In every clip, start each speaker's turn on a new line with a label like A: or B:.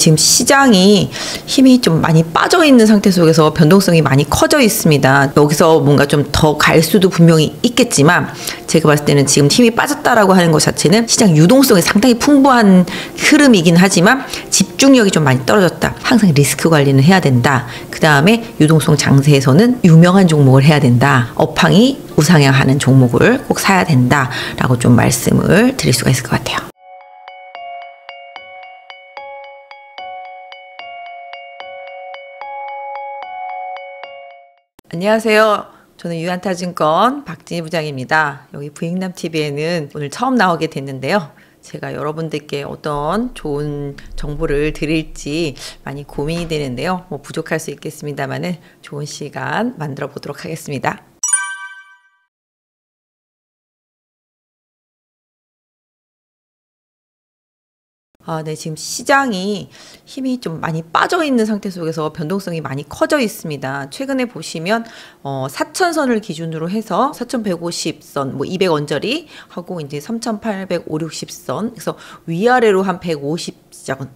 A: 지금 시장이 힘이 좀 많이 빠져 있는 상태 속에서 변동성이 많이 커져 있습니다. 여기서 뭔가 좀 더 갈 수도 분명히 있겠지만 제가 봤을 때는 지금 힘이 빠졌다라고 하는 것 자체는 시장 유동성이 상당히 풍부한 흐름이긴 하지만 집중력이 좀 많이 떨어졌다. 항상 리스크 관리는 해야 된다. 그 다음에 유동성 장세에서는 유명한 종목을 해야 된다. 업황이 우상향하는 종목을 꼭 사야 된다라고 좀 말씀을 드릴 수가 있을 것 같아요. 안녕하세요. 저는 유한타증권 박진희 부장입니다. 여기 부익남TV에는 오늘 처음 나오게 됐는데요. 제가 여러분들께 어떤 좋은 정보를 드릴지 많이 고민이 되는데요. 부족할 수 있겠습니다만은 좋은 시간 만들어 보도록 하겠습니다. 네, 지금 시장이 힘이 좀 많이 빠져 있는 상태 속에서 변동성이 많이 커져 있습니다. 최근에 보시면 4,000선을 기준으로 해서 4,150선, 200원짜리 하고 이제 3,850선, 그래서 위아래로 한 150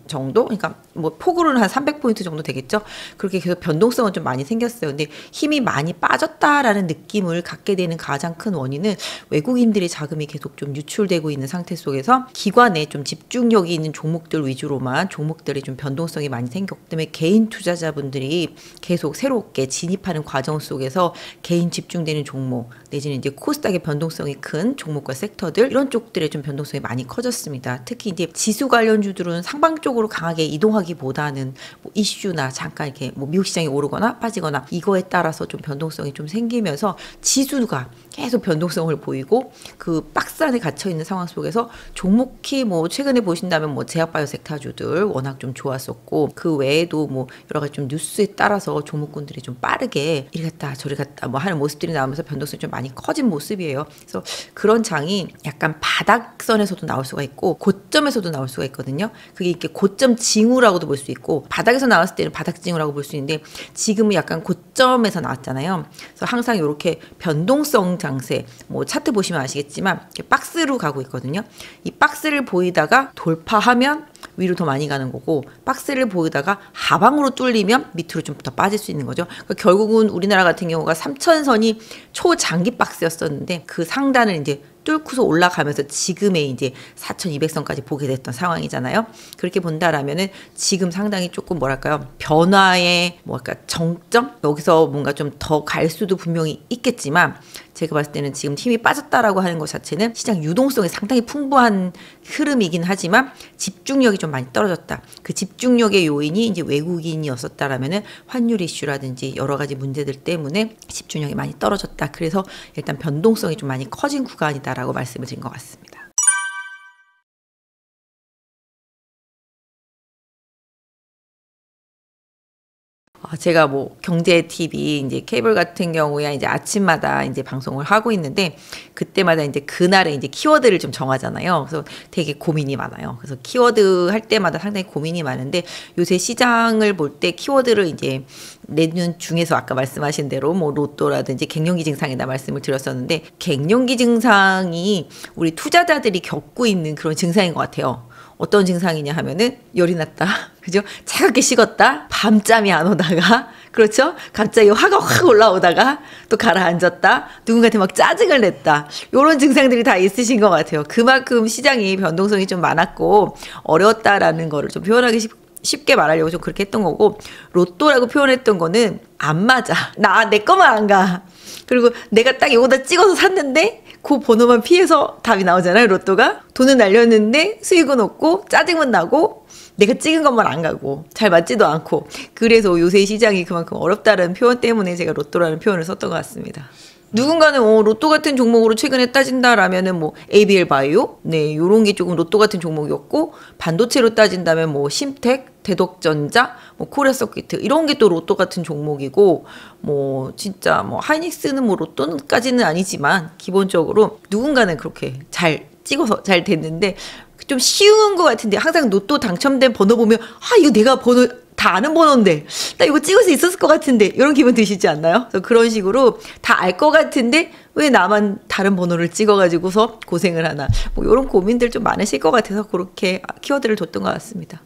A: 정도, 그러니까 폭으로는 한 300포인트 정도 되겠죠. 그렇게 계속 변동성은 좀 많이 생겼어요. 근데 힘이 많이 빠졌다라는 느낌을 갖게 되는 가장 큰 원인은 외국인들의 자금이 계속 좀 유출되고 있는 상태 속에서 기관에 좀 집중력이 있는 종목들 위주로만 종목들이 좀 변동성이 많이 생겼기 때문에 개인 투자자분들이 계속 새롭게 진입하는 과정 속에서 개인 집중되는 종목 내지는 이제 코스닥의 변동성이 큰 종목과 섹터들 이런 쪽들의 좀 변동성이 많이 커졌습니다. 특히 이제 지수 관련주들은 상방 쪽으로 강하게 이동하기보다는 이슈나 잠깐 이렇게 미국 시장이 오르거나 빠지거나 이거에 따라서 좀 변동성이 좀 생기면서 지수가 계속 변동성을 보이고 그 박스 안에 갇혀 있는 상황 속에서 종목이 최근에 보신다면 제약바이오 섹터주들 워낙 좀 좋았었고 그 외에도 여러 가지 좀 뉴스에 따라서 종목군들이 좀 빠르게 이리 갔다 저리 갔다 하는 모습들이 나오면서 변동성이 좀 많이 커진 모습이에요. 그래서 그런 장이 약간 바닥선에서도 나올 수가 있고 고점에서도 나올 수가 있거든요. 그게 이렇게 고점 징후라고도 볼 수 있고 바닥에서 나왔을 때는 바닥 징후라고 볼 수 있는데 지금은 약간 고점에서 나왔잖아요. 그래서 항상 이렇게 변동성 장세 차트 보시면 아시겠지만 박스로 가고 있거든요. 이 박스를 보이다가 돌파하면 위로 더 많이 가는 거고 박스를 보이다가 하방으로 뚫리면 밑으로 좀 더 빠질 수 있는 거죠. 그러니까 결국은 우리나라 같은 경우가 3,000선이 초장기 박스였었는데 그 상단을 이제 뚫고서 올라가면서 지금의 이제 4,200선까지 보게 됐던 상황이잖아요. 그렇게 본다라면은 지금 상당히 조금 변화의 정점? 여기서 뭔가 좀 더 갈 수도 분명히 있겠지만 제가 봤을 때는 지금 힘이 빠졌다라고 하는 것 자체는 시장 유동성이 상당히 풍부한 흐름이긴 하지만 집중력이 좀 많이 떨어졌다. 그 집중력의 요인이 이제 외국인이었었다라면은 환율 이슈라든지 여러 가지 문제들 때문에 집중력이 많이 떨어졌다. 그래서 일단 변동성이 좀 많이 커진 구간이다라고 말씀을 드린 것 같습니다. 제가 경제 TV 이제 케이블 같은 경우에 이제 아침마다 이제 방송을 하고 있는데 그때마다 이제 그날의 이제 키워드를 좀 정하잖아요. 그래서 되게 고민이 많아요. 그래서 키워드 할 때마다 상당히 고민이 많은데 요새 시장을 볼 때 키워드를 이제 내년 중에서 아까 말씀하신 대로 로또라든지 갱년기 증상이다 말씀을 드렸었는데 갱년기 증상이 우리 투자자들이 겪고 있는 그런 증상인 것 같아요. 어떤 증상이냐 하면은 열이 났다. 그죠? 차갑게 식었다. 밤잠이 안 오다가 그렇죠? 갑자기 화가 확 올라오다가 또 가라앉았다. 누군가한테 막 짜증을 냈다. 이런 증상들이 다 있으신 것 같아요. 그만큼 시장이 변동성이 좀 많았고 어려웠다라는 거를 좀 표현하기 쉽게 말하려고 좀 그렇게 했던 거고 로또라고 표현했던 거는 안 맞아. 내 거만 안 가. 그리고 내가 딱 이거다 찍어서 샀는데 그 번호만 피해서 답이 나오잖아요. 로또가. 돈은 날렸는데 수익은 없고 짜증은 나고 내가 찍은 것만 안 가고 잘 맞지도 않고 그래서 요새 시장이 그만큼 어렵다는 표현 때문에 제가 로또라는 표현을 썼던 것 같습니다. 누군가는 로또 같은 종목으로 최근에 따진다라면은 ABL 바이오 요런 게 조금 로또 같은 종목이었고 반도체로 따진다면 심텍, 대덕전자, 코리아 서킷 이런 게 또 로또 같은 종목이고 진짜 하이닉스는 로또까지는 아니지만 기본적으로 누군가는 그렇게 잘 찍어서 잘 됐는데 좀 쉬운 것 같은데 항상 로또 당첨된 번호 보면 이거 내가 번호 다 아는 번호인데 나 이거 찍을 수 있었을 것 같은데 이런 기분 드시지 않나요? 그래서 그런 식으로 다 알 것 같은데 왜 나만 다른 번호를 찍어가지고서 고생을 하나 이런 고민들 좀 많으실 것 같아서 그렇게 키워드를 뒀던 것 같습니다.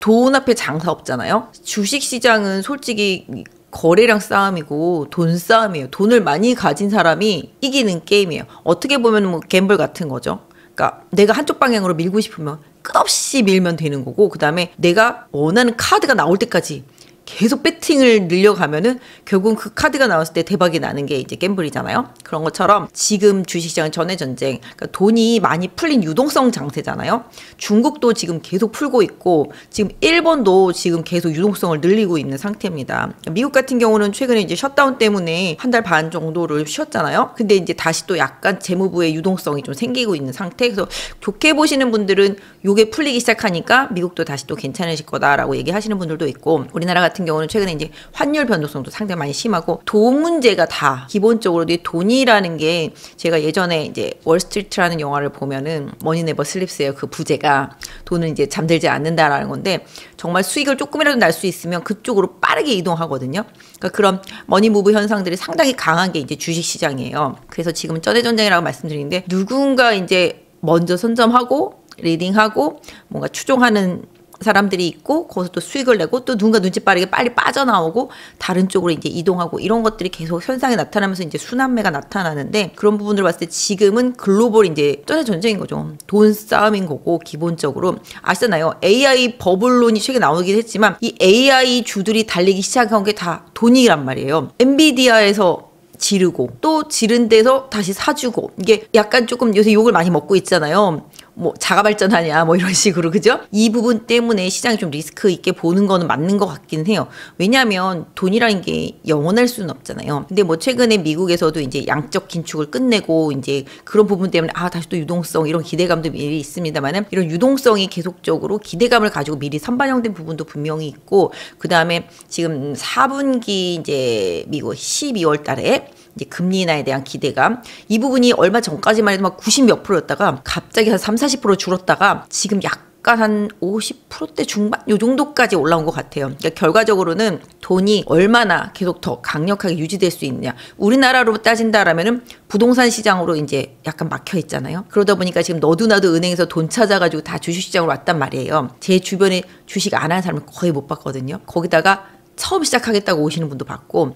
A: 돈 앞에 장사 없잖아요. 주식시장은 솔직히 거래량 싸움이고 돈 싸움이에요. 돈을 많이 가진 사람이 이기는 게임이에요. 어떻게 보면 뭐 갬블 같은 거죠. 그러니까 내가 한쪽 방향으로 밀고 싶으면 끝없이 밀면 되는 거고, 그 다음에 내가 원하는 카드가 나올 때까지 계속 배팅을 늘려가면은 결국은 그 카드가 나왔을 때 대박이 나는 게 이제 갬블이잖아요. 그런 것처럼 지금 주식시장은 전의 전쟁, 그러니까 돈이 많이 풀린 유동성 장세잖아요. 중국도 지금 계속 풀고 있고 지금 일본도 지금 계속 유동성을 늘리고 있는 상태입니다. 미국 같은 경우는 최근에 이제 셧다운 때문에 한 달 반 정도를 쉬었잖아요. 근데 이제 다시 또 약간 재무부의 유동성이 좀 생기고 있는 상태. 그래서 좋게 보시는 분들은 요게 풀리기 시작하니까 미국도 다시 또 괜찮으실 거다라고 얘기하시는 분들도 있고, 우리나라 같은 경우는 최근에 이제 환율 변동성도 상당히 많이 심하고 돈 문제가 다 기본적으로 돈이라는 게, 제가 예전에 이제 월스트리트라는 영화를 보면은 머니 네버 슬립스예요. 그 부제가 돈은 이제 잠들지 않는다라는 건데, 정말 수익을 조금이라도 날 수 있으면 그쪽으로 빠르게 이동하거든요. 그러니까 그런 머니 무브 현상들이 상당히 강한 게 이제 주식 시장이에요. 그래서 지금은 전의 전쟁이라고 말씀드리는데, 누군가 이제 먼저 선점하고 리딩하고 뭔가 추종하는 사람들이 있고 거기서 또 수익을 내고 또 누군가 눈치 빠르게 빨리 빠져나오고 다른 쪽으로 이제 이동하고, 이런 것들이 계속 현상이 나타나면서 이제 순환매가 나타나는데, 그런 부분들을 봤을 때 지금은 글로벌 이제 전의 전쟁인 거죠. 돈 싸움인 거고, 기본적으로 아시잖아요. AI 버블론이 최근에 나오긴 했지만 이 AI 주들이 달리기 시작한 게 다 돈이란 말이에요. 엔비디아에서 지르고 또 지른 데서 다시 사주고, 이게 약간 조금 요새 욕을 많이 먹고 있잖아요. 뭐 자가 발전하냐 뭐 이런 식으로, 그죠? 이 부분 때문에 시장이 좀 리스크 있게 보는 거는 맞는 것 같긴 해요. 왜냐하면 돈이라는 게 영원할 수는 없잖아요. 근데 뭐 최근에 미국에서도 이제 양적 긴축을 끝내고 이제 그런 부분 때문에 다시 또 유동성, 이런 기대감도 미리 있습니다만은, 이런 유동성이 계속적으로 기대감을 가지고 미리 선반영된 부분도 분명히 있고, 그 다음에 지금 4분기 이제 미국 12월 달에 이제 금리 인하에 대한 기대감, 이 부분이 얼마 전까지만 해도 막 90 몇 프로였다가 갑자기 한 30-40% 줄었다가 지금 약간 한 50%대 중반 요 정도까지 올라온 것 같아요. 그러니까 결과적으로는 돈이 얼마나 계속 더 강력하게 유지될 수 있느냐. 우리나라로 따진다라면은 부동산 시장으로 이제 약간 막혀 있잖아요. 그러다 보니까 지금 너도나도 은행에서 돈 찾아가지고 다 주식시장으로 왔단 말이에요. 제 주변에 주식 안 하는 사람을 거의 못 봤거든요. 거기다가 처음 시작하겠다고 오시는 분도 봤고,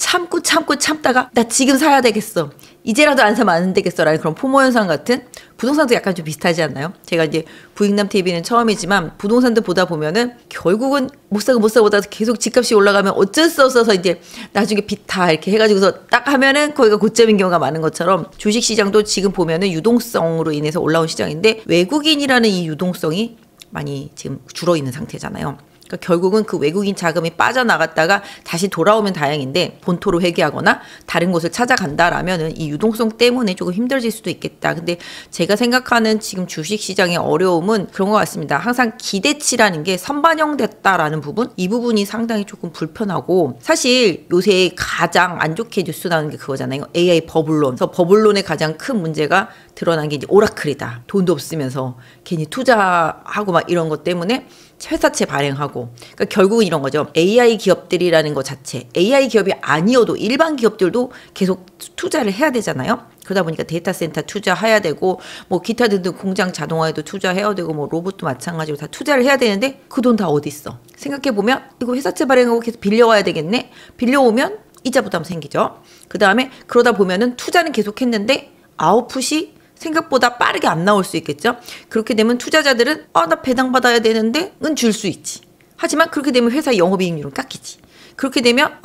A: 참다가 나 지금 사야 되겠어, 이제라도 안 사면 안 되겠어 라는 그런 포모 현상 같은, 부동산도 약간 좀 비슷하지 않나요? 제가 이제 부익남 TV는 처음이지만 부동산도 보다 보면은 결국은 못 사고 보다 계속 집값이 올라가면 어쩔 수 없어서 이제 나중에 빚 다 이렇게 해가지고서 딱 하면은 거기가 고점인 경우가 많은 것처럼, 주식시장도 지금 보면은 유동성으로 인해서 올라온 시장인데, 외국인이라는 이 유동성이 많이 지금 줄어있는 상태잖아요. 그러니까 결국은 그 외국인 자금이 빠져나갔다가 다시 돌아오면 다행인데, 본토로 회귀하거나 다른 곳을 찾아간다라면은 이 유동성 때문에 조금 힘들어질 수도 있겠다. 근데 제가 생각하는 지금 주식시장의 어려움은 그런 것 같습니다. 항상 기대치라는 게 선반영됐다라는 부분, 이 부분이 상당히 조금 불편하고, 사실 요새 가장 안 좋게 뉴스 나오는 게 그거잖아요. AI 버블론. 그래서 버블론의 가장 큰 문제가 드러난 게 이제 오라클이다. 돈도 없으면서 괜히 투자하고 막 이런 것 때문에 회사채 발행하고, 그러니까 결국은 이런 거죠. AI 기업들이라는 것 자체, AI 기업이 아니어도 일반 기업들도 계속 투자를 해야 되잖아요. 그러다 보니까 데이터 센터 투자해야 되고, 뭐 기타 등등 공장 자동화에도 투자해야 되고, 뭐 로봇도 마찬가지로 다 투자를 해야 되는데, 그 돈 다 어디 있어? 생각해 보면 이거 회사채 발행하고 계속 빌려와야 되겠네. 빌려오면 이자 부담 생기죠. 그 다음에 그러다 보면은 투자는 계속 했는데 아웃풋이 생각보다 빠르게 안 나올 수 있겠죠. 그렇게 되면 투자자들은 나 배당받아야 되는데 은 줄 수 있지. 하지만 그렇게 되면 회사의 영업이익률은 깎이지. 그렇게 되면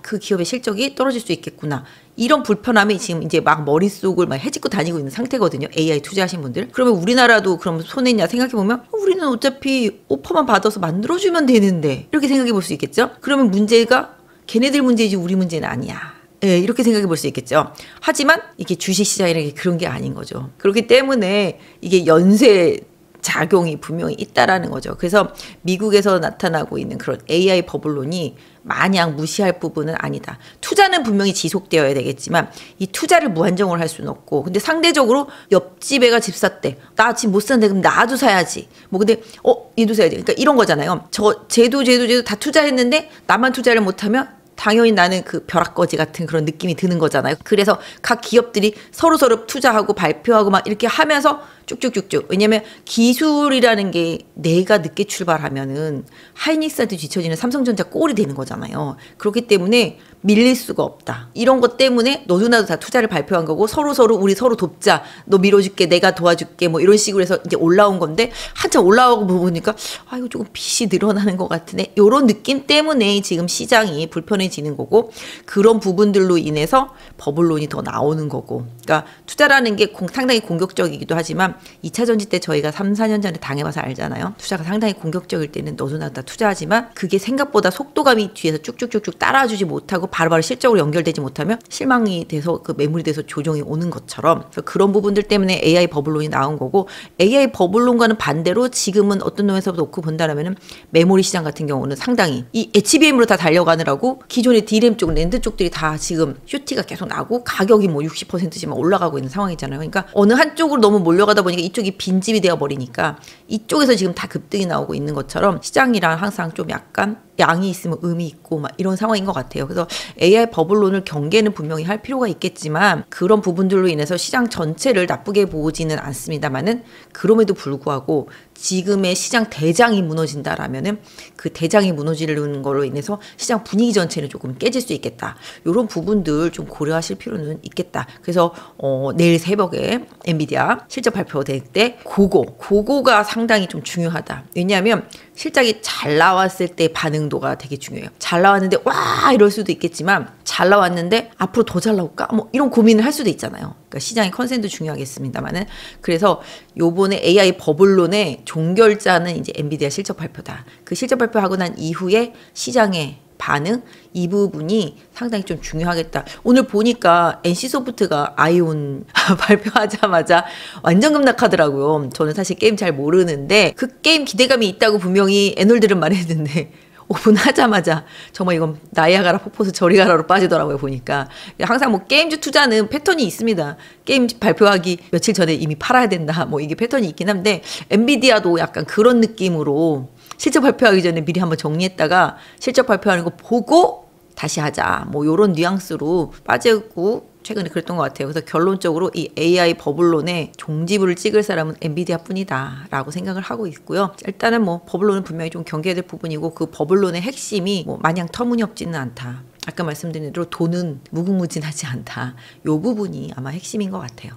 A: 그 기업의 실적이 떨어질 수 있겠구나. 이런 불편함이 지금 이제 막 머릿속을 막 헤집고 다니고 있는 상태거든요. AI 투자하신 분들. 그러면 우리나라도 그럼 손해냐 생각해보면, 우리는 어차피 오퍼만 받아서 만들어주면 되는데, 이렇게 생각해 볼 수 있겠죠. 그러면 문제가 걔네들 문제이지 우리 문제는 아니야. 네, 이렇게 생각해 볼 수 있겠죠. 하지만 이게 주식시장이라는 게 그런 게 아닌 거죠. 그렇기 때문에 이게 연쇄 작용이 분명히 있다라는 거죠. 그래서 미국에서 나타나고 있는 그런 AI 버블론이 마냥 무시할 부분은 아니다. 투자는 분명히 지속되어야 되겠지만 이 투자를 무한정으로 할 수는 없고, 근데 상대적으로 옆집 애가 집 샀대. 나 지금 못 사는데 그럼 나도 사야지. 뭐 근데 얘도 사야지. 그러니까 이런 거잖아요. 쟤도 다 투자했는데 나만 투자를 못하면 당연히 나는 그 벼락거지 같은 그런 느낌이 드는 거잖아요. 그래서 각 기업들이 서로서로 투자하고 발표하고 막 이렇게 하면서 쭉쭉쭉쭉. 왜냐면 기술이라는 게 내가 늦게 출발하면은 하이닉스한테 뒤처지는 삼성전자 꼴이 되는 거잖아요. 그렇기 때문에 밀릴 수가 없다. 이런 것 때문에 너도 나도 다 투자를 발표한 거고 서로서로 우리 서로 돕자. 너 밀어줄게. 내가 도와줄게. 뭐 이런 식으로 해서 이제 올라온 건데 한참 올라오고 보니까 아 이거 조금 빚이 늘어나는 것 같으네. 이런 느낌 때문에 지금 시장이 불편해지는 거고 그런 부분들로 인해서 버블론이 더 나오는 거고 그러니까 투자라는 게 상당히 공격적이기도 하지만 2차 전지 때 저희가 3, 4년 전에 당해봐서 알잖아요. 투자가 상당히 공격적일 때는 너도 나도 다 투자하지만 그게 생각보다 속도감이 뒤에서 쭉쭉쭉쭉 따라주지 못하고 바로바로 실적으로 연결되지 못하면 실망이 돼서 그 매물이 돼서 조정이 오는 것처럼 그런 부분들 때문에 AI 버블론이 나온 거고 AI 버블론과는 반대로 지금은 어떤 놈에서 놓고 본다라면은 메모리 시장 같은 경우는 상당히 이 HBM으로 다 달려가느라고 기존의 D램 쪽, 랜드 쪽들이 다 지금 슈티가 계속 나고 가격이 뭐 60%씩만 올라가고 있는 상황이잖아요. 그러니까 어느 한쪽으로 너무 몰려가다 보니까 이쪽이 빈집이 되어 버리니까 이쪽에서 지금 다 급등이 나오고 있는 것처럼 시장이랑 항상 좀 약간 양이 있으면 음이 있고 막 이런 상황인 것 같아요. 그래서 AI 버블론을 경계는 분명히 할 필요가 있겠지만 그런 부분들로 인해서 시장 전체를 나쁘게 보지는 않습니다만은 그럼에도 불구하고 지금의 시장 대장이 무너진다라면은 그 대장이 무너지는 걸로 인해서 시장 분위기 전체는 조금 깨질 수 있겠다. 이런 부분들 좀 고려하실 필요는 있겠다. 그래서 내일 새벽에 엔비디아 실적 발표될 때 그거가 상당히 좀 중요하다. 왜냐하면 실적이 잘 나왔을 때 반응도가 되게 중요해요. 잘 나왔는데 와 이럴 수도 있겠지만 잘 나왔는데 앞으로 더 잘 나올까? 뭐 이런 고민을 할 수도 있잖아요. 그러니까 시장의 컨센도 중요하겠습니다만은 그래서 요번에 AI 버블론의 종결자는 이제 엔비디아 실적 발표다. 그 실적 발표하고 난 이후에 시장의 반응 이 부분이 상당히 좀 중요하겠다. 오늘 보니까 NC소프트가 아이온 발표하자마자 완전 급락하더라고요. 저는 사실 게임 잘 모르는데 그 게임 기대감이 있다고 분명히 애널들은 말했는데 오픈하자마자 정말 이건 나이아가라 폭포수 저리 가라로 빠지더라고요. 보니까 항상 뭐 게임주 투자는 패턴이 있습니다. 게임 발표하기 며칠 전에 이미 팔아야 된다 뭐 이게 패턴이 있긴 한데 엔비디아도 약간 그런 느낌으로 실적 발표하기 전에 미리 한번 정리했다가 실적 발표하는 거 보고 다시 하자 뭐 요런 뉘앙스로 빠지고 최근에 그랬던 것 같아요. 그래서 결론적으로 이 AI 버블론에 종지부를 찍을 사람은 엔비디아 뿐이다 라고 생각을 하고 있고요. 일단은 뭐 버블론은 분명히 좀 경계해야 될 부분이고 그 버블론의 핵심이 뭐 마냥 터무니없지는 않다. 아까 말씀드린 대로 돈은 무궁무진하지 않다. 요 부분이 아마 핵심인 것 같아요.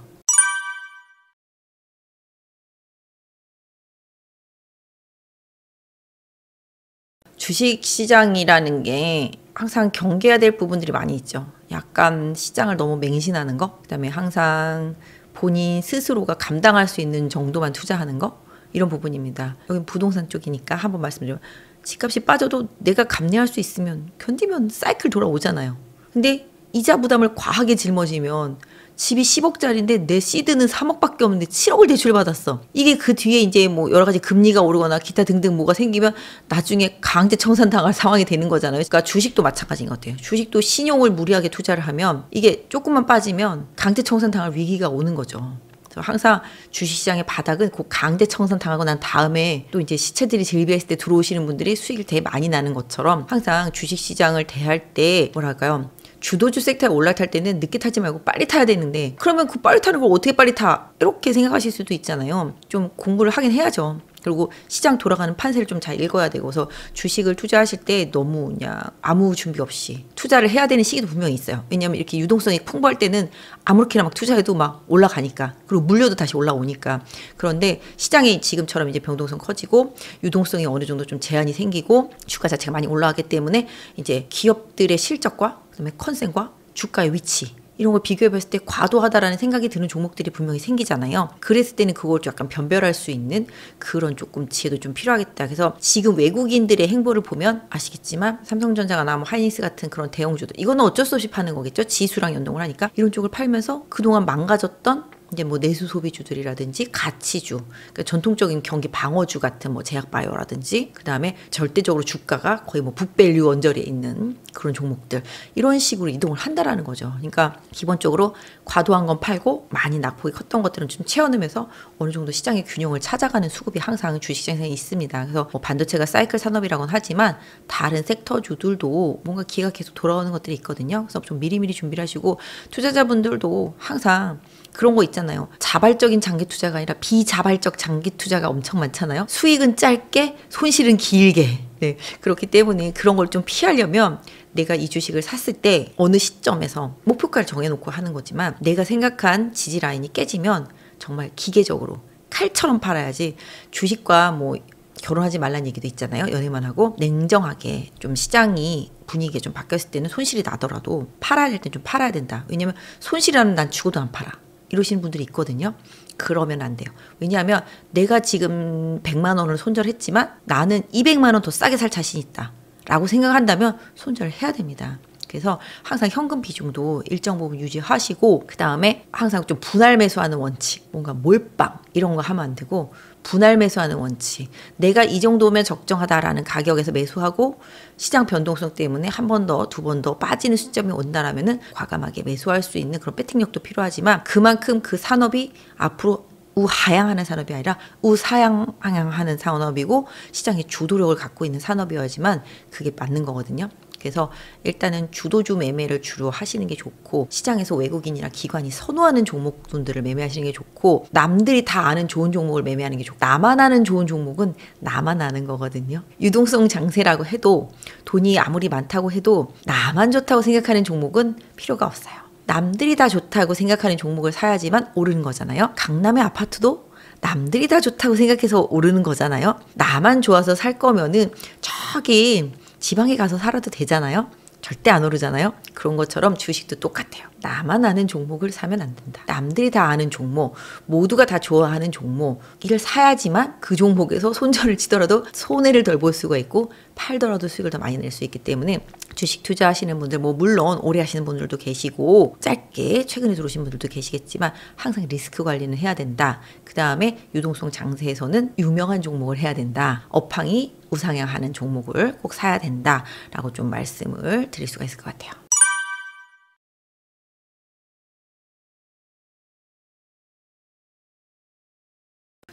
A: 주식시장이라는 게 항상 경계해야 될 부분들이 많이 있죠. 약간 시장을 너무 맹신하는 거, 그다음에 항상 본인 스스로가 감당할 수 있는 정도만 투자하는 거, 이런 부분입니다. 여긴 부동산 쪽이니까 한번 말씀드려요. 집값이 빠져도 내가 감내할 수 있으면 견디면 사이클 돌아오잖아요. 근데 이자 부담을 과하게 짊어지면 집이 10억짜리인데 내 시드는 3억밖에 없는데 7억을 대출받았어. 이게 그 뒤에 이제 뭐 여러 가지 금리가 오르거나 기타 등등 뭐가 생기면 나중에 강제 청산당할 상황이 되는 거잖아요. 그러니까 주식도 마찬가지인 것 같아요. 주식도 신용을 무리하게 투자를 하면 이게 조금만 빠지면 강제 청산당할 위기가 오는 거죠. 항상 주식시장의 바닥은 그 강제 청산 당하고 난 다음에 또 이제 시체들이 즐비했을 때 들어오시는 분들이 수익을 되게 많이 나는 것처럼 항상 주식시장을 대할 때 뭐랄까요, 주도주 섹터가 올라탈 때는 늦게 타지 말고 빨리 타야 되는데 그러면 그 빨리 타는 걸 어떻게 빨리 타? 이렇게 생각하실 수도 있잖아요. 좀 공부를 하긴 해야죠. 그리고 시장 돌아가는 판세를 좀 잘 읽어야 되고, 그래서 주식을 투자하실 때 너무 그냥 아무 준비 없이 투자를 해야 되는 시기도 분명히 있어요. 왜냐하면 이렇게 유동성이 풍부할 때는 아무렇게나 막 투자해도 막 올라가니까, 그리고 물려도 다시 올라오니까. 그런데 시장이 지금처럼 이제 변동성 커지고 유동성이 어느 정도 좀 제한이 생기고 주가 자체가 많이 올라가기 때문에 이제 기업들의 실적과 그다음에 컨센과 주가의 위치 이런 걸 비교해 봤을 때 과도하다라는 생각이 드는 종목들이 분명히 생기잖아요. 그랬을 때는 그걸 좀 약간 변별할 수 있는 그런 조금 지혜도 좀 필요하겠다. 그래서 지금 외국인들의 행보를 보면 아시겠지만 삼성전자나 뭐 하이닉스 같은 그런 대형주들, 이거는 어쩔 수 없이 파는 거겠죠. 지수랑 연동을 하니까 이런 쪽을 팔면서 그동안 망가졌던 이제 뭐 내수 소비주들이라든지 가치주, 그러니까 전통적인 경기 방어주 같은 뭐 제약바이오라든지, 그 다음에 절대적으로 주가가 거의 뭐 북밸류 언저리에 있는 그런 종목들, 이런 식으로 이동을 한다라는 거죠. 그러니까 기본적으로 과도한 건 팔고 많이 낙폭이 컸던 것들은 좀 채워넣으면서 어느 정도 시장의 균형을 찾아가는 수급이 항상 주식시장에 있습니다. 그래서 뭐 반도체가 사이클 산업이라고는 하지만 다른 섹터주들도 뭔가 기회가 계속 돌아오는 것들이 있거든요. 그래서 좀 미리미리 준비를 하시고, 투자자분들도 항상 그런 거 있잖아요. 자발적인 장기 투자가 아니라 비자발적 장기 투자가 엄청 많잖아요. 수익은 짧게, 손실은 길게. 네, 그렇기 때문에 그런 걸 좀 피하려면 내가 이 주식을 샀을 때 어느 시점에서 목표가를 정해놓고 하는 거지만, 내가 생각한 지지 라인이 깨지면 정말 기계적으로 칼처럼 팔아야지. 주식과 뭐 결혼하지 말라는 얘기도 있잖아요. 연애만 하고 냉정하게 좀 시장이 분위기가 좀 바뀌었을 때는 손실이 나더라도 팔아야 될 땐 좀 팔아야 된다. 왜냐면 손실이라면 난 죽어도 안 팔아, 이러시는 분들이 있거든요. 그러면 안 돼요. 왜냐하면 내가 지금 100만 원을 손절했지만 나는 200만 원 더 싸게 살 자신이 있다 라고 생각한다면 손절을 해야 됩니다. 그래서 항상 현금 비중도 일정 부분 유지하시고, 그 다음에 항상 좀 분할 매수하는 원칙, 뭔가 몰빵 이런 거 하면 안 되고 분할 매수하는 원칙, 내가 이 정도면 적정하다라는 가격에서 매수하고 시장 변동성 때문에 한 번 더, 두 번 더 빠지는 시점이 온다라면은 과감하게 매수할 수 있는 그런 배팅력도 필요하지만, 그만큼 그 산업이 앞으로 우하향하는 산업이 아니라 우사향하는 산업이고 시장의 주도력을 갖고 있는 산업이어야지만 그게 맞는 거거든요. 그래서 일단은 주도주 매매를 주로 하시는 게 좋고, 시장에서 외국인이나 기관이 선호하는 종목들을 매매하시는 게 좋고, 남들이 다 아는 좋은 종목을 매매하는 게 좋고, 나만 아는 좋은 종목은 나만 아는 거거든요. 유동성 장세라고 해도, 돈이 아무리 많다고 해도 나만 좋다고 생각하는 종목은 필요가 없어요. 남들이 다 좋다고 생각하는 종목을 사야지만 오르는 거잖아요. 강남의 아파트도 남들이 다 좋다고 생각해서 오르는 거잖아요. 나만 좋아서 살 거면은 저기 지방에 가서 살아도 되잖아요. 절대 안 오르잖아요. 그런 것처럼 주식도 똑같아요. 나만 아는 종목을 사면 안 된다. 남들이 다 아는 종목, 모두가 다 좋아하는 종목, 이걸 사야지만 그 종목에서 손절을 치더라도 손해를 덜 볼 수가 있고, 팔더라도 수익을 더 많이 낼 수 있기 때문에 주식 투자하시는 분들, 뭐 물론 오래 하시는 분들도 계시고 짧게 최근에 들어오신 분들도 계시겠지만 항상 리스크 관리는 해야 된다. 그 다음에 유동성 장세에서는 유명한 종목을 해야 된다. 업황이 우상향하는 종목을 꼭 사야 된다라고 좀 말씀을 드릴 수가 있을 것 같아요.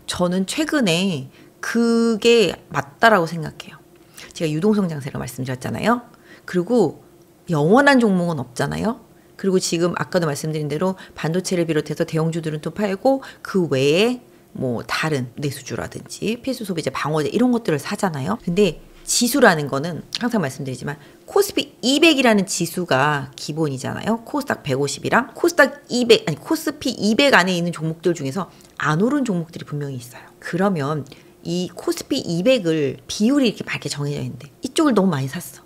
A: 저는 최근에 그게 맞다라고 생각해요. 제가 유동성 장세라고 말씀드렸잖아요. 그리고 영원한 종목은 없잖아요. 그리고 지금 아까도 말씀드린 대로 반도체를 비롯해서 대형주들은 또 팔고, 그 외에 뭐 다른 내수주라든지 필수 소비재, 방어제 이런 것들을 사잖아요. 근데 지수라는 거는 항상 말씀드리지만 코스피 200이라는 지수가 기본이잖아요. 코스닥 150이랑 코스닥 200, 아니 코스피 200 안에 있는 종목들 중에서 안 오른 종목들이 분명히 있어요. 그러면 이 코스피 200을 비율이 이렇게 밝게 정해져 있는데 이쪽을 너무 많이 샀어.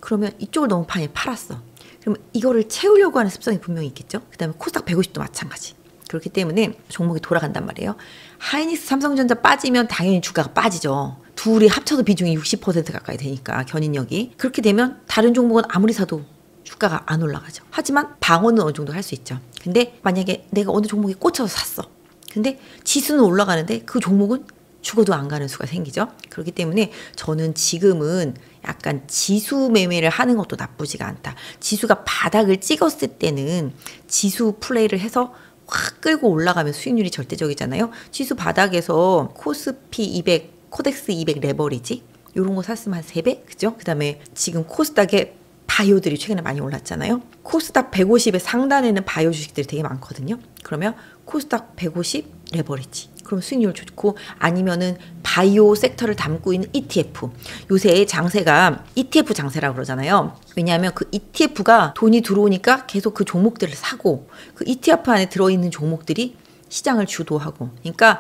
A: 그러면 이쪽을 너무 많이 팔았어. 그러면 이거를 채우려고 하는 습성이 분명히 있겠죠. 그 다음에 코스닥 150도 마찬가지. 그렇기 때문에 종목이 돌아간단 말이에요. 하이닉스, 삼성전자 빠지면 당연히 주가가 빠지죠. 둘이 합쳐서 비중이 60% 가까이 되니까, 견인력이. 그렇게 되면 다른 종목은 아무리 사도 주가가 안 올라가죠. 하지만 방어는 어느 정도 할 수 있죠. 근데 만약에 내가 어느 종목에 꽂혀서 샀어. 근데 지수는 올라가는데 그 종목은 죽어도 안 가는 수가 생기죠. 그렇기 때문에 저는 지금은 약간 지수 매매를 하는 것도 나쁘지가 않다. 지수가 바닥을 찍었을 때는 지수 플레이를 해서 확 끌고 올라가면 수익률이 절대적이잖아요. 지수 바닥에서 코스피 200, 코덱스 200 레버리지 이런 거 샀으면 한 3배? 그죠? 그 다음에 지금 코스닥에 바이오들이 최근에 많이 올랐잖아요. 코스닥 150의 상단에는 바이오 주식들이 되게 많거든요. 그러면 코스닥 150 레버리지. 그럼 수익률 좋고, 아니면은 바이오 섹터를 담고 있는 ETF. 요새 장세가 ETF 장세라고 그러잖아요. 왜냐하면 그 ETF가 돈이 들어오니까 계속 그 종목들을 사고, 그 ETF 안에 들어있는 종목들이 시장을 주도하고. 그러니까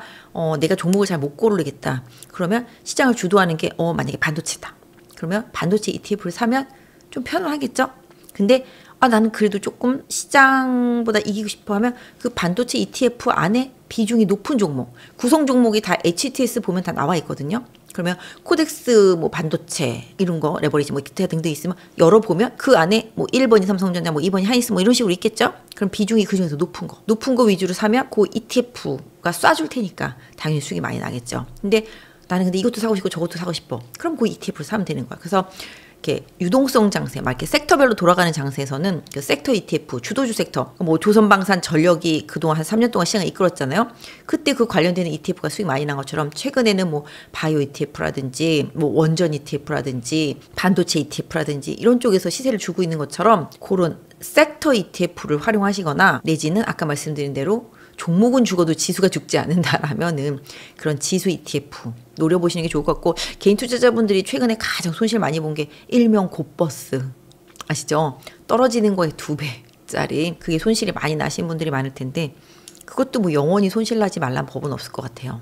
A: 내가 종목을 잘 못 고르겠다. 그러면 시장을 주도하는 게 만약에 반도체다. 그러면 반도체 ETF를 사면 좀 편안하겠죠? 근데 나는 그래도 조금 시장보다 이기고 싶어 하면 그 반도체 ETF 안에 비중이 높은 종목, 구성 종목이 다 HTS 보면 다 나와 있거든요. 그러면 코덱스 뭐 반도체 이런 거 레버리지 뭐 기타 등등 있으면 열어보면 그 안에 뭐 1번이 삼성전자 뭐 2번이 하이닉스 뭐 이런 식으로 있겠죠. 그럼 비중이 그 중에서 높은 거 위주로 사면 그 ETF가 쏴줄 테니까 당연히 수익이 많이 나겠죠. 근데 나는 근데 이것도 사고 싶고 저것도 사고 싶어. 그럼 그 ETF를 사면 되는 거야. 그래서 이렇게 유동성 장세, 막 이렇게 섹터별로 돌아가는 장세에서는 그 섹터 ETF, 주도주 섹터, 뭐 조선방산 전력이 그동안 한 3년 동안 시장을 이끌었잖아요. 그때 그 관련되는 ETF가 수익 많이 난 것처럼 최근에는 뭐 바이오 ETF라든지 뭐 원전 ETF라든지 반도체 ETF라든지 이런 쪽에서 시세를 주고 있는 것처럼 그런 섹터 ETF를 활용하시거나 내지는 아까 말씀드린 대로 종목은 죽어도 지수가 죽지 않는다라면은 그런 지수 ETF 노려보시는 게 좋을 것 같고, 개인 투자자분들이 최근에 가장 손실 많이 본 게 일명 곧버스 아시죠? 떨어지는 거에 2배짜리 그게 손실이 많이 나신 분들이 많을 텐데 그것도 뭐 영원히 손실 나지 말란 법은 없을 것 같아요.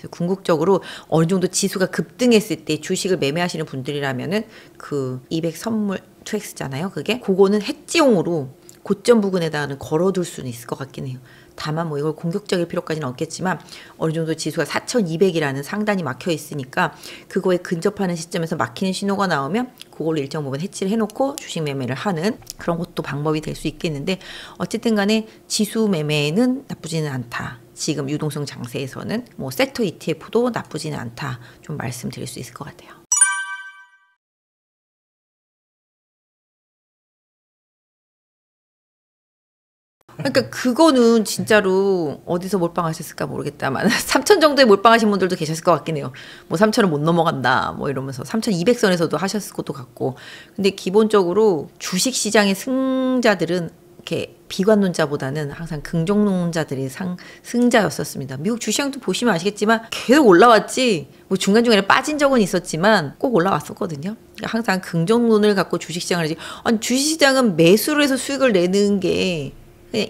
A: 궁극적으로 어느 정도 지수가 급등했을 때 주식을 매매하시는 분들이라면은 그 200 선물 2X잖아요. 그거는 해지용으로 고점 부근에다가는 걸어둘 수는 있을 것 같긴 해요. 다만 뭐 이걸 공격적일 필요까지는 없겠지만 어느 정도 지수가 4200이라는 상단이 막혀 있으니까 그거에 근접하는 시점에서 막히는 신호가 나오면 그걸로 일정 부분 해지를 해놓고 주식 매매를 하는 그런 것도 방법이 될 수 있겠는데, 어쨌든 간에 지수 매매는 나쁘지는 않다. 지금 유동성 장세에서는 뭐 섹터 ETF도 나쁘지는 않다. 좀 말씀드릴 수 있을 것 같아요. 그러니까 그거는 진짜로 어디서 몰빵하셨을까 모르겠다만 3천 정도에 몰빵하신 분들도 계셨을 것 같긴 해요. 뭐 3천은 못 넘어간다 뭐 이러면서 3,200선에서도 하셨을 것도 같고. 근데 기본적으로 주식시장의 승자들은 이렇게 비관론자보다는 항상 긍정론자들이 승자였었습니다. 미국 주시장도 보시면 아시겠지만 계속 올라왔지 뭐 중간중간에 빠진 적은 있었지만 꼭 올라왔었거든요. 그러니까 항상 긍정론을 갖고 주식시장을 하지. 아니 주식시장은 매수를 해서 수익을 내는 게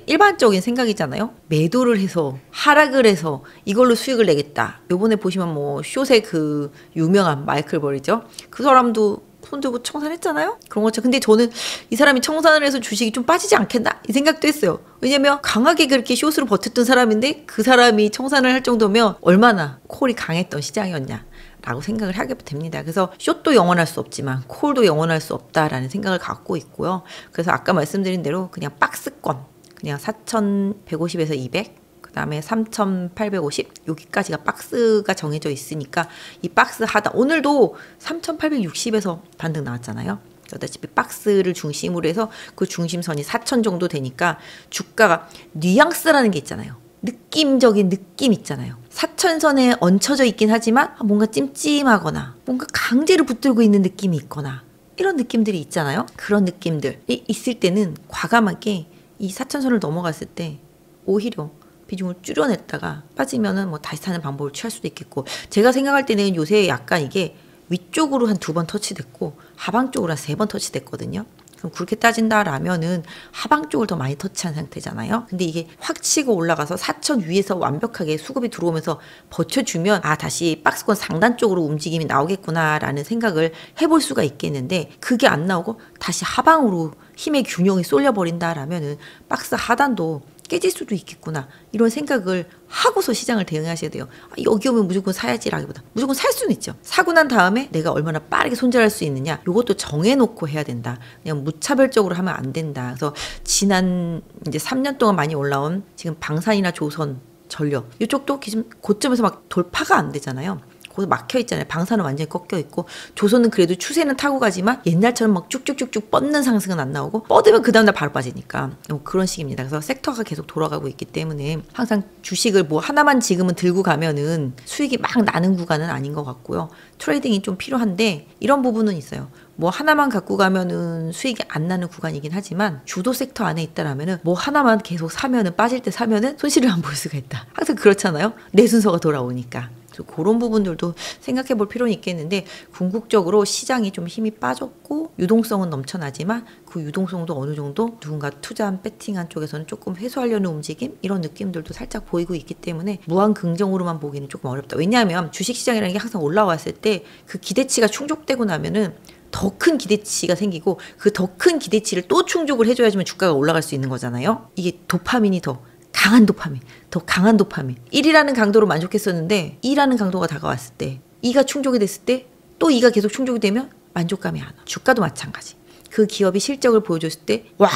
A: 일반적인 생각이잖아요. 매도를 해서 하락을 해서 이걸로 수익을 내겠다. 요번에 보시면 뭐 숏의 그 유명한 마이클 버리죠. 그 사람도 손 들고 청산했잖아요. 그런 것처럼. 근데 저는 이 사람이 청산을 해서 주식이 좀 빠지지 않겠나 이 생각도 했어요. 왜냐면 강하게 그렇게 숏으로 버텼던 사람인데 그 사람이 청산을 할 정도면 얼마나 콜이 강했던 시장이었냐 라고 생각을 하게 됩니다. 그래서 숏도 영원할 수 없지만 콜도 영원할 수 없다라는 생각을 갖고 있고요. 그래서 아까 말씀드린 대로 그냥 박스권, 그냥 4,150에서 200, 그 다음에 3,850 여기까지가 박스가 정해져 있으니까 이 박스 하단, 오늘도 3,860에서 반등 나왔잖아요. 그다시피 박스를 중심으로 해서 그 중심선이 4,000 정도 되니까 주가가 뉘앙스라는 게 있잖아요. 느낌적인 느낌 있잖아요. 4,000선에 얹혀져 있긴 하지만 뭔가 찜찜하거나 뭔가 강제로 붙들고 있는 느낌이 있거나 이런 느낌들이 있잖아요. 그런 느낌들이 있을 때는 과감하게 이 4,000선을 넘어갔을 때 오히려 비중을 줄여냈다가 빠지면은 뭐 다시 사는 방법을 취할 수도 있겠고, 제가 생각할 때는 요새 약간 이게 위쪽으로 한 2번 터치됐고 하방 쪽으로 한 3번 터치됐거든요. 그럼 그렇게 따진다라면은 하방 쪽을 더 많이 터치한 상태잖아요. 근데 이게 확 치고 올라가서 4,000 위에서 완벽하게 수급이 들어오면서 버텨주면 다시 박스권 상단 쪽으로 움직임이 나오겠구나라는 생각을 해볼 수가 있겠는데, 그게 안 나오고 다시 하방으로 힘의 균형이 쏠려버린다라면은 박스 하단도 깨질 수도 있겠구나 이런 생각을 하고서 시장을 대응하셔야 돼요. 여기 오면 무조건 사야지라기보다 무조건 살 수는 있죠. 사고 난 다음에 내가 얼마나 빠르게 손절할 수 있느냐 이것도 정해놓고 해야 된다. 그냥 무차별적으로 하면 안 된다. 그래서 지난 이제 3년 동안 많이 올라온 지금 방산이나 조선, 전력 이쪽도 지금 고점에서 막 돌파가 안 되잖아요. 거기서 막혀 있잖아요. 방산은 완전히 꺾여 있고, 조선은 그래도 추세는 타고 가지만 옛날처럼 막 쭉쭉쭉쭉 뻗는 상승은 안 나오고, 뻗으면 그 다음날 바로 빠지니까 그런 식입니다. 그래서 섹터가 계속 돌아가고 있기 때문에 항상 주식을 뭐 하나만 지금은 들고 가면은 수익이 막 나는 구간은 아닌 것 같고요. 트레이딩이 좀 필요한데 이런 부분은 있어요. 뭐 하나만 갖고 가면은 수익이 안 나는 구간이긴 하지만 주도 섹터 안에 있다라면은 뭐 하나만 계속 사면은 빠질 때 사면은 손실을 안 볼 수가 있다. 항상 그렇잖아요. 내 순서가 돌아오니까. 그런 부분들도 생각해 볼 필요는 있겠는데, 궁극적으로 시장이 좀 힘이 빠졌고 유동성은 넘쳐나지만 그 유동성도 어느 정도 누군가 투자한 배팅한 쪽에서는 조금 회수하려는 움직임 이런 느낌들도 살짝 보이고 있기 때문에 무한 긍정으로만 보기는 조금 어렵다. 왜냐하면 주식시장이라는 게 항상 올라왔을 때 그 기대치가 충족되고 나면은 더 큰 기대치가 생기고 그 더 큰 기대치를 또 충족을 해줘야지만 주가가 올라갈 수 있는 거잖아요. 이게 도파민이 더 강한 도파민, 더 강한 도파민. 1이라는 강도로 만족했었는데 2라는 강도가 다가왔을 때, 2가 충족이 됐을 때 또 2가 계속 충족이 되면 만족감이 안 와. 주가도 마찬가지. 그 기업이 실적을 보여줬을 때 와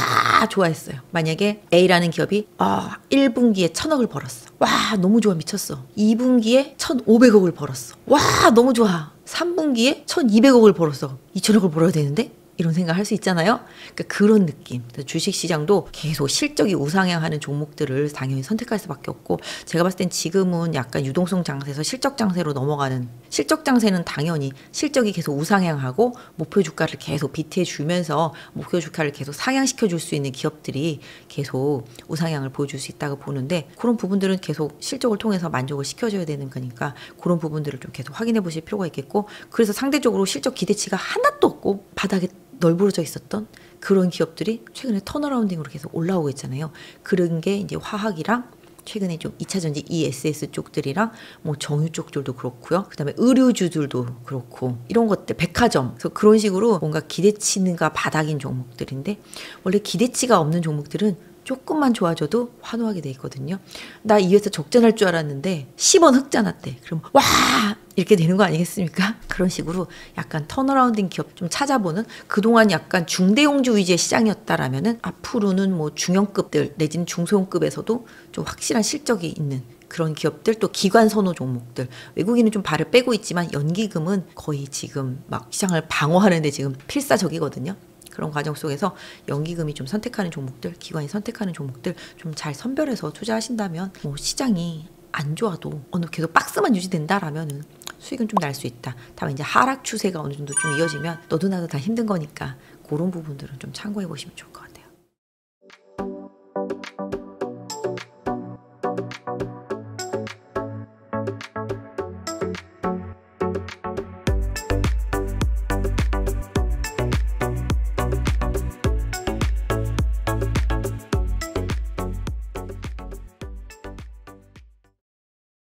A: 좋아했어요. 만약에 A라는 기업이 1분기에 1,000억을 벌었어. 와 너무 좋아 미쳤어. 2분기에 1,500억을 벌었어. 와 너무 좋아. 3분기에 1,200억을 벌었어. 2,000억을 벌어야 되는데? 이런 생각 할 수 있잖아요. 그러니까 그런 느낌. 주식시장도 계속 실적이 우상향하는 종목들을 당연히 선택할 수밖에 없고, 제가 봤을 땐 지금은 약간 유동성 장세에서 실적 장세로 넘어가는, 실적 장세는 당연히 실적이 계속 우상향하고 목표 주가를 계속 비트해 주면서 목표 주가를 계속 상향시켜 줄 수 있는 기업들이 계속 우상향을 보여줄 수 있다고 보는데, 그런 부분들은 계속 실적을 통해서 만족을 시켜줘야 되는 거니까 그런 부분들을 좀 계속 확인해 보실 필요가 있겠고, 그래서 상대적으로 실적 기대치가 하나도 없고 바닥에 널브러져 있었던 그런 기업들이 최근에 턴어라운딩으로 계속 올라오고 있잖아요. 그런 게 이제 화학이랑 최근에 좀 2차전지 ESS 쪽들이랑 뭐 정유 쪽들도 그렇고요. 그다음에 의류주들도 그렇고 이런 것들, 백화점. 그래서 그런 식으로 뭔가 기대치가 바닥인 종목들인데, 원래 기대치가 없는 종목들은 조금만 좋아져도 환호하게 돼 있거든요. 나 이 회사 적자날 줄 알았는데 10원 흑자 났대. 그럼 와 이렇게 되는 거 아니겠습니까? 그런 식으로 약간 턴어라운딩 기업 좀 찾아보는, 그동안 약간 중대형주 위주의 시장이었다라면은 앞으로는 뭐 중형급들 내지는 중소형급에서도 좀 확실한 실적이 있는 그런 기업들, 또 기관 선호 종목들. 외국인은 좀 발을 빼고 있지만 연기금은 거의 지금 막 시장을 방어하는데 지금 필사적이거든요. 그런 과정 속에서 연기금이 좀 선택하는 종목들, 기관이 선택하는 종목들 좀 잘 선별해서 투자하신다면, 뭐 시장이 안 좋아도 어느 계속 박스만 유지된다라면은 수익은 좀 날 수 있다. 다만 이제 하락 추세가 어느 정도 좀 이어지면 너도 나도 다 힘든 거니까 그런 부분들은 좀 참고해 보시면 좋을 것 같아요.